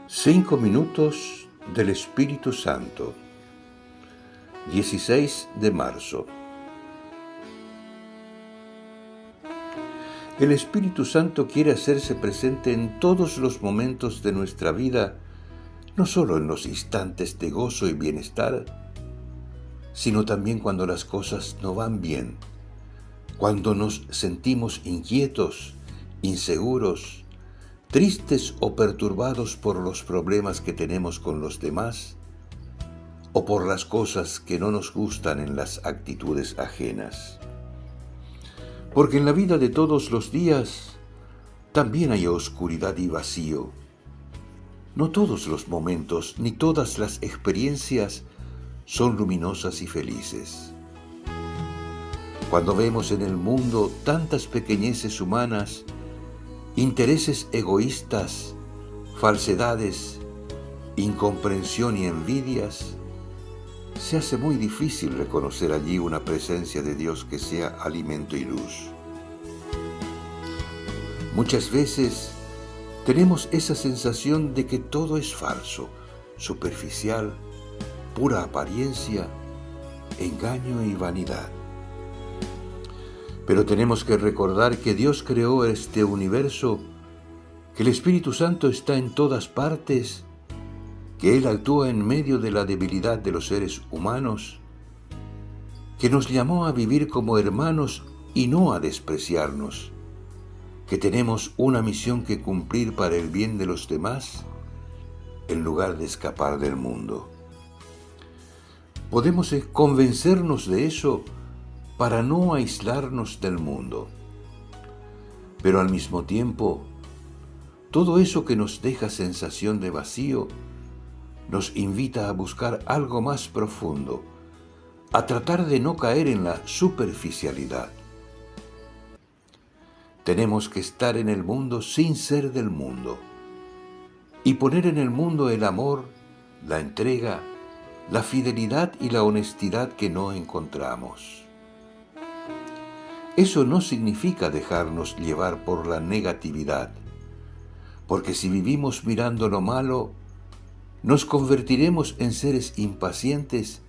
5 minutos del Espíritu Santo, 16 de marzo. El Espíritu Santo quiere hacerse presente en todos los momentos de nuestra vida, no solo en los instantes de gozo y bienestar, sino también cuando las cosas no van bien, cuando nos sentimos inquietos, inseguros, tristes o perturbados por los problemas que tenemos con los demás o por las cosas que no nos gustan en las actitudes ajenas. Porque en la vida de todos los días también hay oscuridad y vacío. No todos los momentos ni todas las experiencias son luminosas y felices. Cuando vemos en el mundo tantas pequeñeces humanas, intereses egoístas, falsedades, incomprensión y envidias, se hace muy difícil reconocer allí una presencia de Dios que sea alimento y luz. Muchas veces tenemos esa sensación de que todo es falso, superficial, pura apariencia, engaño y vanidad. Pero tenemos que recordar que Dios creó este universo, que el Espíritu Santo está en todas partes, que Él actúa en medio de la debilidad de los seres humanos, que nos llamó a vivir como hermanos y no a despreciarnos, que tenemos una misión que cumplir para el bien de los demás, en lugar de escapar del mundo. Podemos convencernos de eso para no aislarnos del mundo. Pero al mismo tiempo, todo eso que nos deja sensación de vacío nos invita a buscar algo más profundo, a tratar de no caer en la superficialidad. Tenemos que estar en el mundo sin ser del mundo y poner en el mundo el amor, la entrega, la fidelidad y la honestidad que no encontramos. Eso no significa dejarnos llevar por la negatividad, porque si vivimos mirando lo malo, nos convertiremos en seres impacientes,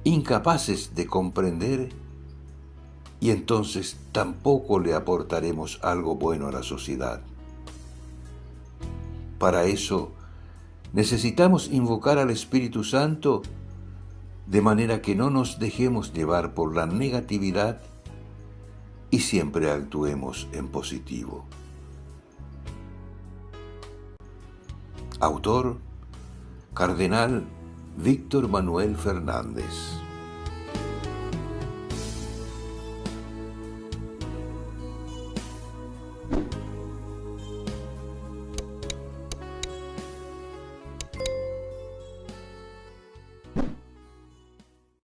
incapaces de comprender, y entonces tampoco le aportaremos algo bueno a la sociedad. Para eso, necesitamos invocar al Espíritu Santo de manera que no nos dejemos llevar por la negatividad y siempre actuemos en positivo. Autor: Cardenal Víctor Manuel Fernández.